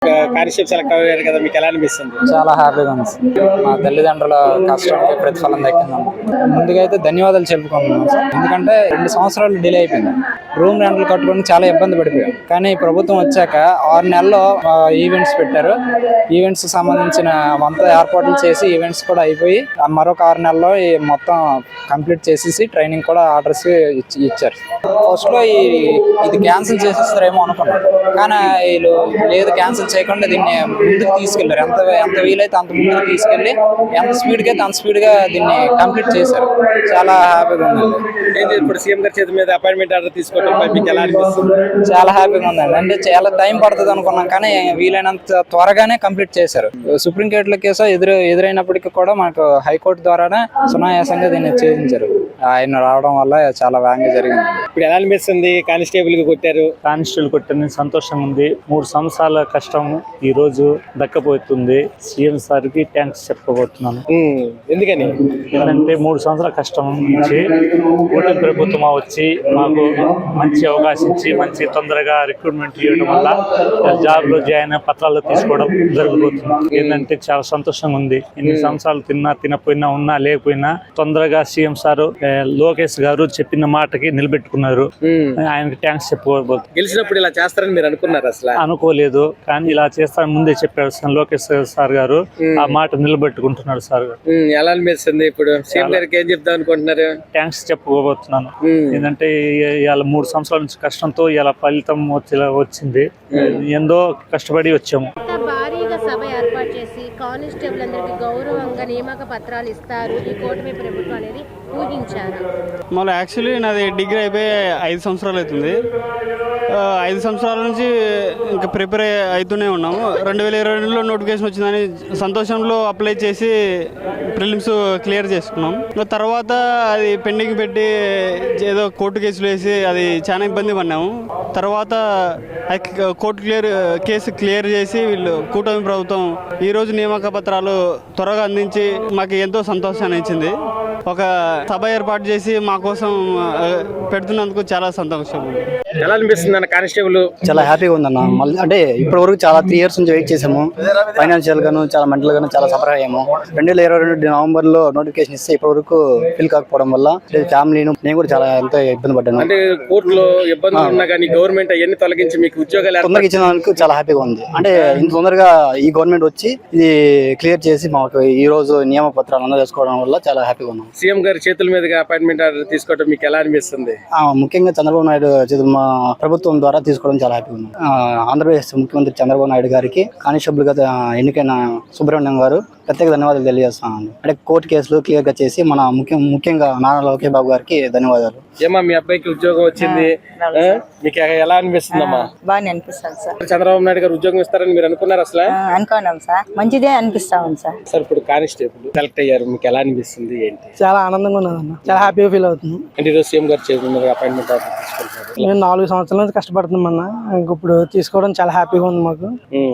Constable select అయ్యారు కదా, మీకు ఎలా అనిపిస్తుంది? చాలా హ్యాపీగా ఉంది సార్. మా తల్లిదండ్రుల కష్టానికి ప్రతిఫలం దక్కింది. ముందుగా అయితే ధన్యవాదాలు చెప్పుకుంటున్నాం సార్. ఎందుకంటే 2 సంవత్సరాలు డిలే అయిపోయింది. రూమ్ రెంట్లు కట్టుకొని చాలా ఇబ్బంది పడిపోయాం. కానీ ప్రభుత్వం వచ్చాక 6 నెలల్లో ఈవెంట్స్ పెట్టారు. ఈవెంట్స్ సంబంధించిన అంతా ఏర్పాట్లు చేసి ఈవెంట్స్ కూడా అయిపోయి మరొక 6 నెలల్లో మొత్తం కంప్లీట్ చేసేసి ట్రైనింగ్ కూడా ఆర్డర్స్ ఇచ్చారు. ఫస్ట్ లో ఇది క్యాన్సిల్ చేసేస్తారేమో అనుకున్నాను, కానీ వీళ్ళు లేదు క్యాన్సిల్ చేయకుండా దీన్ని ముందుకు తీసుకెళ్లారు. ఎంత వీలైతే అంత ముందుకు తీసుకెళ్లి ఎంత స్పీడ్ గా అంత స్పీడ్ గా దీన్ని కంప్లీట్ చేశారు. చాలా హ్యాపీగా ఉంది. ఇప్పుడు సీఎం గారి చేతి మీద అపాయింట్మెంట్ ఆర్డర్ తీసుకోవడం మీకు ఎలా అనిపిస్తుంది? చాలా హ్యాపీగా ఉందండి. అంటే చాలా టైం పడుతుంది అనుకున్నాం, కానీ వీలైనంత త్వరగానే కంప్లీట్ చేశారు. సుప్రీంకోర్టుల కేసు ఎదురైనప్పటికీ కూడా మనకు హైకోర్టు ద్వారానే సునాయాసంగా దీన్ని ఛేదించారు. ఆయన రావడం వల్ల చాలా వేగంగా జరిగింది. ఇప్పుడు ఎలా అనిపిస్తుంది? కానిస్టేబుల్ కి కొట్టారు, కానిస్టేబుల్ కొట్టిన సంతోషంగా ఉంది. 3 సంవత్సరాల కష్టం ఈ రోజు దక్కపోతుంది. సీఎం సార్ కి థ్యాంక్స్ చెప్పబోతున్నాను. ఎందుకని? ఎందుకంటే 3 సంవత్సరాల కష్టం నుంచి కూటమి ప్రభుత్వం వచ్చి మాకు మంచి అవకాశం ఇచ్చి మంచి తొందరగా రిక్రూట్మెంట్ చేయడం వల్ల జాబ్ లో జాయిన్ పత్రాలు తీసుకోవడం జరగబోతుంది. ఏంటంటే చాలా సంతోషంగా ఉంది. ఎన్ని సంవత్సరాలు తినపోయినా ఉన్నా లేకపోయినా తొందరగా సీఎం సార్ లోకేష్ గారు చెప్పిన మాటకి నిలబెట్టుకున్నారు. ఆయనకి థ్యాంక్స్ చెప్పుకోబోతుంది. గెలిచినప్పుడు ఇలా చేస్తారని మీరు అనుకున్నారు? అసలు అనుకోలేదు, కానీ ఇలా చేస్తారని ముందే చెప్పారు లోకేష్ సార్ గారు. ఆ మాట నిలబెట్టుకుంటున్నారు సార్ గారు. ఎలా అనిపిస్తుంది? ఇప్పుడు సీఎం గారికి ఏం చెప్దాం అనుకుంటున్నారు? థ్యాంక్స్ చెప్పుకోబోతున్నాను. ఏంటంటే ఇవాళ 3 సంవత్సరాల నుంచి కష్టంతో ఇలా ఫలితం వచ్చింది. ఎంతో కష్టపడి వచ్చాము. భారీగా సభ ఏర్పాటు చేసి కానిస్టేబుల్ అందరికి గౌరవంగా నియామక పత్రాలు ఇస్తారు ఈ కూటమి ప్రభుత్వం అనేది ఊహించారా? మళ్ళీ యాక్చువల్లీ నాది డిగ్రీ అయిపోయి 5 సంవత్సరాలు అవుతుంది. 5 సంవత్సరాల నుంచి ఇంకా ప్రిపేర్ అవుతూనే ఉన్నాము. 2022లో నోటిఫికేషన్ వచ్చిందని సంతోషంలో అప్లై చేసి ప్రిలిమ్స్ క్లియర్ చేసుకున్నాం. తర్వాత అది పెండింగ్ పెట్టి ఏదో కోర్టు కేసులు వేసి అది చాలా ఇబ్బంది పడినాము. తర్వాత కోర్టు కేసు క్లియర్ చేసి వీళ్ళు కూటమి ప్రభుత్వం ఈరోజు నియామక పత్రాలు త్వరగా అందించి మాకు ఎంతో సంతోషాన్ని ఇచ్చింది. ఒక సభ ఏర్పాటు చేసి మా కోసం పెడుతున్నందుకు చాలా సంతోషం. ఎలా అనిపిస్తుంది అన్న కానిస్టేబుల్? చాలా హ్యాపీగా ఉందన్న. మళ్ళీ అంటే ఇప్పటి వరకు చాలా 3 years నుంచి వెయిట్ చేసాము. ఫైనాన్షియల్ గాను చాలా మెంటల్ గాను చాలా సఫర్ అయ్యాము. 2022 నవంబర్ లో నోటిఫికేషన్ ఇస్తే ఇప్పటి వరకు ఫిల్ కాకపోవడం వల్ల ఫ్యామిలీను నేను కూడా చాలా ఎంతో ఇబ్బంది పడ్డాను. అంటే కోర్టులో ఇబ్బందులు ఉన్నా కానీ గవర్నమెంట్ అవన్నీ తొలగించి మీకు ఉద్యోగాలు తొందరగా ఇచ్చినందుకు చాలా హ్యాపీగా ఉంది. అంటే ఇంత తొందరగా ఈ గవర్నమెంట్ వచ్చి ఇది క్లియర్ చేసి మాకు ఈ రోజు నియామక పత్రాలు అందజేసుకోవడం వల్ల చాలా హ్యాపీగా ఉన్నాం. సీఎం గారి చేతుల మీదుగా అపాయింట్మెంట్ ఆర్డర్ తీసుకోవడం మీకు ఎలా అనిపిస్తుంది? ముఖ్యంగా చంద్రబాబు నాయుడు చేతులు మా ప్రభుత్వం ద్వారా తీసుకోవడం చాలా హ్యాపీగా ఉన్నాం. ఆంధ్రప్రదేశ్ ముఖ్యమంత్రి చంద్రబాబు నాయుడు గారికి కానిస్టేబుల్ గా ఎన్నికైన సుబ్రహ్మణ్యం గారు ప్రత్యేక ధన్యవాదాలు తెలియజేస్తున్నాను. అంటే కోర్టు కేసులు క్లియర్ గా చేసి మన ముఖ్యంగా నారా లోకేష్ బాబు గారికి ధన్యవాదాలు. ఏమా మీ అబ్బాయికి ఉద్యోగం వచ్చింది, మీకు ఎలా అనిపిస్తుందమ్మా? బాగా అనిపిస్తుంది సార్. చంద్రబాబు నాయుడు గారు ఉద్యోగం ఇస్తారని మీరు అనుకున్నారు? అసలు అనుకున్నాం సార్, మంచిదే అనిపిస్తా ఉంది సార్. సార్ ఇప్పుడు కానిస్టేబుల్ సెలెక్ట్ అయ్యారు, మీకు ఎలా అనిపిస్తుంది? ఏంటి? చాలా ఆనందంగా ఉన్నదన్న, చాలా హ్యాపీగా ఫీల్ అవుతుంది. అంటే ఈరోజు సీఎం గారు చేతుల అపాయింట్మెంట్ ఆర్డర్ తీసుకుంటున్నారు. మేము 4 సంవత్సరాల నుంచి కష్టపడుతున్నామన్నా, ఇప్పుడు తీసుకోవడం చాలా హ్యాపీగా ఉంది మాకు.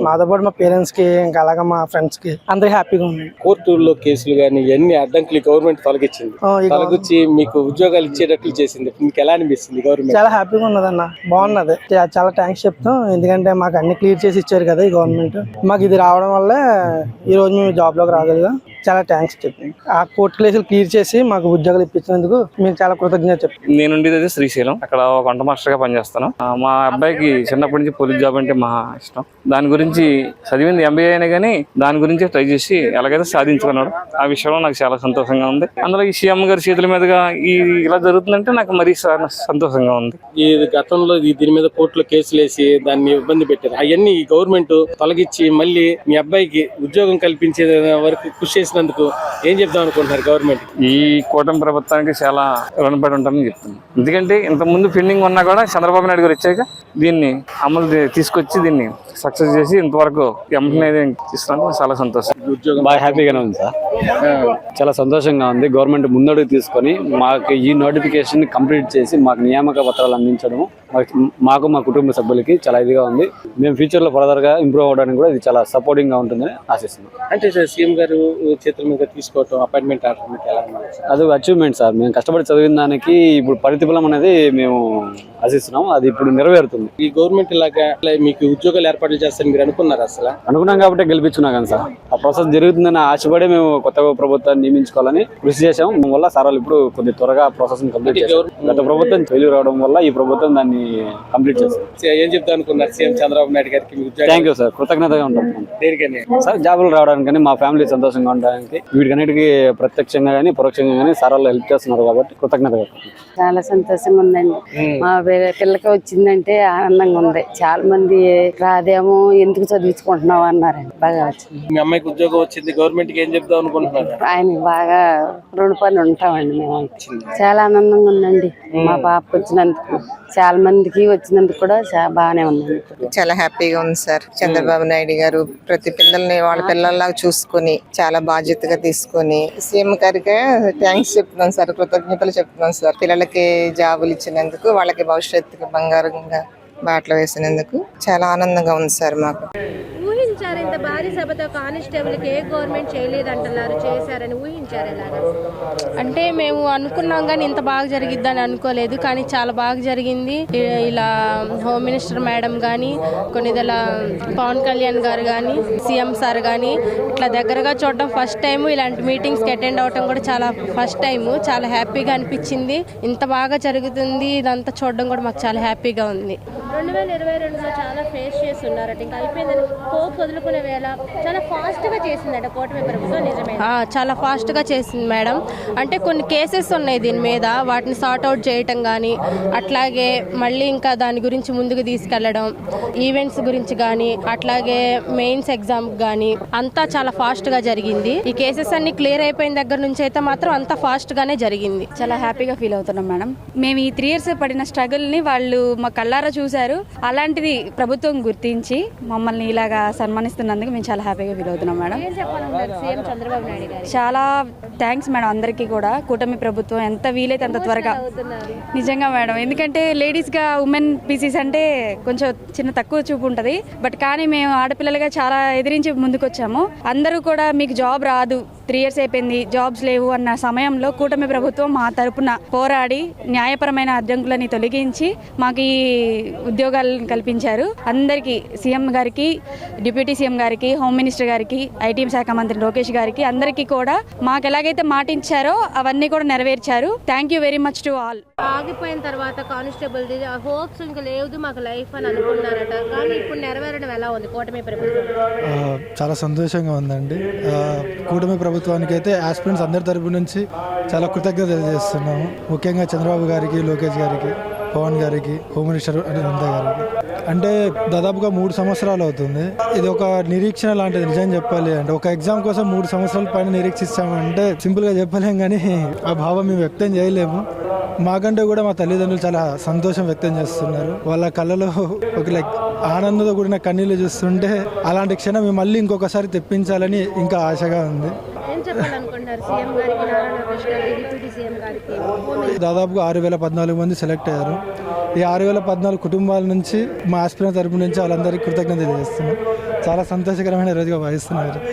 మాతో పాటు మా పేరెంట్స్ కి ఇంకా అలాగే మా ఫ్రెండ్స్ కి అందరికి హ్యాపీగా ఉంది. కోర్టుల్లో కేసులు గానీ ఎన్ని అడ్డంకులు గవర్నమెంట్ తొలగించింది, తొలగించి మీకు ఉద్యోగాలు ఇచ్చేటట్లు చేసింది. మీకు ఎలా అనిపిస్తుంది? గవర్నమెంట్ చాలా హ్యాపీగా ఉన్నదన్న, బాగున్నది. చాలా థ్యాంక్స్ చెప్తాం. ఎందుకంటే మాకు అన్ని క్లియర్ చేసి ఇచ్చారు కదా ఈ గవర్నమెంట్. మాకు ఇది రావడం వల్ల ఈ రోజు మేము జాబ్ లోకి రాగలిగాం. చాలా థ్యాంక్స్ చెప్పండి. ఆ కోర్టు కేసులు క్లియర్ చేసి మాకు ఉద్యోగాలు ఇప్పించినందుకు మీకు చాలా కృతజ్ఞత చెప్పండి. నేను ఉండేది శ్రీశైలం, అక్కడ వంట మాస్టర్ గా పనిచేస్తాను. మా అబ్బాయికి చిన్నప్పటి నుంచి పోలీస్ జాబ్ అంటే మహా ఇష్టం. దాని గురించి చదివింది MBA అయినా కానీ దాని గురించి ట్రై చేసి ఎలాగైతే సాధించుకున్నాడు. ఆ విషయంలో నాకు చాలా సంతోషంగా ఉంది. అందులో ఈ సీఎం గారి చేతుల మీదుగా ఇలా జరుగుతుందంటే నాకు మరీ సంతోషంగా ఉంది. ఈ గతంలో దీని మీద కోర్టులో కేసులు వేసి దాన్ని ఇబ్బంది పెట్టారు. అవన్నీ ఈ గవర్నమెంట్ తొలగించి మళ్ళీ మీ అబ్బాయికి ఉద్యోగం కల్పించే వరకు కృషి చేసినందుకు ఏం చెప్దాం అనుకుంటున్నారు గవర్నమెంట్? ఈ కూటమి ప్రభుత్వానికి చాలా రుణపడి ఉంటామని చెప్తున్నాను. ఎందుకంటే ఇంత ముందు పెండింగ్ ఉన్నా కూడా చంద్రబాబు నాయుడు గారు వచ్చాక దీన్ని అమలు తీసుకొచ్చి దీన్ని సక్సెస్ చేసి ఇంతవరకు ఎంపీ ఇస్తున్నాను. చాలా సంతోషం. ఉద్యోగం బాగా హ్యాపీగానే ఉంది సార్. చాలా సంతోషంగా ఉంది. గవర్నమెంట్ ముందడుగు తీసుకొని మాకు ఈ నోటిఫికేషన్ కంప్లీట్ చేసి మాకు నియామక పత్రాలు అందించడం మాకు మా కుటుంబ సభ్యులకి చాలా ఇదిగా ఉంది. మేము ఫ్యూచర్లో ఫర్దర్గా ఇంప్రూవ్ అవ్వడానికి కూడా ఇది చాలా సపోర్టింగ్గా ఉంటుందని ఆశిస్తున్నాం. అంటే సార్ సీఎం గారు చేతుల మీద తీసుకోవటం అపాయింట్మెంట్ ఆర్డర్ మీకు ఎలా ఉంది? అది అచీవ్మెంట్ సార్. మేము కష్టపడి చదివిన దానికి ఇప్పుడు ప్రతిఫలం అనేది మేము ఆశిస్తున్నాం. అది ఇప్పుడు నెరవేరుతుంది. ఈ గవర్నమెంట్ ఇలాగా మీకు ఉద్యోగాలు ఏర్పాట్లు చేస్తారని మీరు అనుకున్నారు? అసలు అనుకున్నాం కాబట్టి గెలిపించున్నాం కానీ సార్ ఆ ప్రాసెస్ జరుగుతుందని ఆశపడి మేము కొత్త ప్రభుత్వాన్ని నియమించుకోవాలని కృషి చేసాం. వల్ల సార్ వాళ్ళు ఇప్పుడు కొద్ది త్వరగా ప్రాసెస్ కంప్లీట్ చేశారు. గత ప్రభుత్వం ఫెయిల్యూర్ అవడం వల్ల ఈ ప్రభుత్వం దాన్ని కంప్లీట్ చేశారు. ఏం చెప్తా అనుకున్నారు సీఎం చంద్రబాబు నాయుడు గారికి? థ్యాంక్ యూ సార్, కృతజ్ఞతగా ఉంటాం. దేనికని సార్ జాబులు రావడానికి కానీ మా ఫ్యామిలీ సంతోషంగా ఉండడానికి వీటికన్నిటికీ ప్రత్యక్షంగా కానీ పరోక్షంగా కానీ సార్ వాళ్ళు హెల్ప్ చేస్తున్నారు కాబట్టి కృతజ్ఞతగా. చాలా సంతోషంగా ఉందండి. మా పిల్లకి వచ్చిందంటే ఆనందంగా ఉంది. చాలా మంది రాదేమో ఎందుకు చదివించుకుంటున్నావు అన్నారండి. బాగా వచ్చింది. మీ అమ్మాయికి ఉద్యోగం వచ్చింది. గవర్నమెంట్ కి ఏం చెప్దాం అనుకుంటున్నారు? ఆయనకి బాగా రుణపడి ఉంటామండి మేము. చాలా ఆనందంగా ఉందండి మా పాపకు వచ్చినందుకు. చాలా మందికి వచ్చినందుకు కూడా బాగానే ఉందండి. చాలా హ్యాపీగా ఉంది సార్. చంద్రబాబు నాయుడు గారు ప్రతి పిల్లల్ని వాళ్ళ పిల్లల్లాగా చూసుకుని చాలా బాధ్యతగా తీసుకొని సీఎం గారికి థ్యాంక్స్ చెప్తున్నాను సార్, కృతజ్ఞతలు చెప్తున్నాను సార్. పిల్లలకి జాబులు ఇచ్చినందుకు, వాళ్ళకి భవిష్యత్తుకి బంగారంగా బాటలు వేసినందుకు చాలా ఆనందంగా ఉంది సార్ మాకు. ఊహించారు ఇంత భారీ సభతో కానిస్టేబుల్కి ఏ గవర్నమెంట్ చేయలేదంటున్నారు, చేశారని ఊహించారు ఎలాగా? అంటే మేము అనుకున్నాం కానీ ఇంత బాగా జరిగిద్దని అనుకోలేదు, కానీ చాలా బాగా జరిగింది. ఇలా హోమ్ మినిస్టర్ మేడం కానీ, కొన్నిదల పవన్ కళ్యాణ్ గారు కానీ, సీఎం సార్ కానీ ఇట్లా దగ్గరగా చూడడం ఫస్ట్ టైం. ఇలాంటి మీటింగ్స్కి అటెండ్ అవడం కూడా చాలా ఫస్ట్ టైం. చాలా హ్యాపీగా అనిపించింది. ఇంత బాగా జరుగుతుంది ఇదంతా చూడడం కూడా మాకు చాలా హ్యాపీగా ఉంది. 2022లో చాలా ఫేస్ చేస్తున్నారట, ఇంకా అయిపోయిందని హోప్ వదులుకునే వేళ చాలా ఫాస్ట్గా చేసిందట కూటమి ప్రభుత్వం. నిజమే, చాలా ఫాస్ట్గా చేసింది మేడం. అంటే కొన్ని కేసెస్ ఉన్నాయి దీని మీద, వాటిని సార్ట్అవుట్ చేయటం కానీ, అట్లాగే మళ్ళీ ఇంకా దాని గురించి ముందుకు తీసుకెళ్లడం, ఈవెంట్స్ గురించి కానీ, అట్లాగే మెయిన్స్ ఎగ్జామ్ కానీ అంతా చాలా ఫాస్ట్గా జరిగింది. ఈ కేసెస్ అన్ని క్లియర్ అయిపోయిన దగ్గర నుంచి అయితే మాత్రం అంతా ఫాస్ట్గానే జరిగింది. చాలా హ్యాపీగా ఫీల్ అవుతున్నాం మేడం. మేము ఈ 3 years పడిన స్ట్రగుల్ని వాళ్ళు మా కళ్ళారా చూసారు. అలాంటిది ప్రభుత్వం గుర్తించి మమ్మల్ని ఇలాగా సన్మానిస్తున్నందుకు మేము చాలా హ్యాపీగా ఫీల్ అవుతున్నాం మేడం. సీఎం చంద్రబాబు నాయుడు గారు చాలా థ్యాంక్స్ మేడం అందరికీ కూడా. కూటమి ప్రభుత్వం ఎంత వీలైతే అంత త్వరగా. నిజంగా మేడం, ఎందుకంటే లేడీస్గా ఉమెన్ పీసీస్ అంటే కొంచెం చిన్న తక్కువ చూపు ఉంటుంది. బట్ కానీ మేము ఆడపిల్లలుగా చాలా ఎదిరించి ముందుకు వచ్చాము. అందరూ కూడా మీకు జాబ్ రాదు, 3 years అయిపోయింది, జాబ్స్ లేవు అన్న సమయంలో కూటమి ప్రభుత్వం మా తరపున పోరాడి న్యాయపరమైన అడ్డంకులని తొలగించి మాకు ఈ ఉద్యోగాలను కల్పించారు. అందరికీ సీఎం గారికి, డిప్యూటీ సీఎం గారికి, హోమ్ మినిస్టర్ గారికి, ఐటీ శాఖ మంత్రి లోకేష్ గారికి అందరికీ కూడా మాకు ఎలాగైతే మాటించారో అవన్నీ కూడా నెరవేర్చారు. Thank you very much to all. ఆగిపోయిన తర్వాత కానిస్టేబుల్ హోప్స్ ఇంకా లేదు మాకు లైఫ్ అని అనుకున్నారట, కానీ ఇప్పుడు నెరవేరడం ఎలా ఉంది కూటమి ప్రభుత్వం? చాలా సంతోషంగా ఉందండి. కూటమి ప్రభుత్వానికి అయితే ఆస్పిరెంట్స్ అందరి తరపు నుంచి చాలా కృతజ్ఞత తెలియజేస్తున్నాము. ముఖ్యంగా చంద్రబాబు గారికి, లోకేష్ గారికి, పవన్ గారికి, హోమ్ మినిస్టర్ అనిత గారికి. అంటే దాదాపుగా 3 సంవత్సరాలు అవుతుంది. ఇది ఒక నిరీక్షణ లాంటిది. నిజం చెప్పాలి అంటే ఒక ఎగ్జామ్ కోసం 3 సంవత్సరాల పైన నిరీక్షిస్తామంటే సింపుల్గా చెప్పలేం, కానీ ఆ భావం మేము వ్యక్తం చేయలేము. మాకంటే కూడా మా తల్లిదండ్రులు చాలా సంతోషం వ్యక్తం చేస్తున్నారు. వాళ్ళ కళ్ళలో ఒక ఆనందంతో కూడిన కన్నీళ్ళు చూస్తుంటే అలాంటి క్షణం మేము మళ్ళీ ఇంకొకసారి తెప్పించాలని ఇంకా ఆశగా ఉంది. దాదాపుగా 6014 మంది సెలెక్ట్ అయ్యారు. ఈ 6014 కుటుంబాల నుంచి మా ఆస్పిరెంట్ తరపు నుంచి వాళ్ళందరికీ కృతజ్ఞతలు తెలియజేస్తున్నాం. చాలా సంతోషకరమైన రోజుగా భావిస్తున్నారు.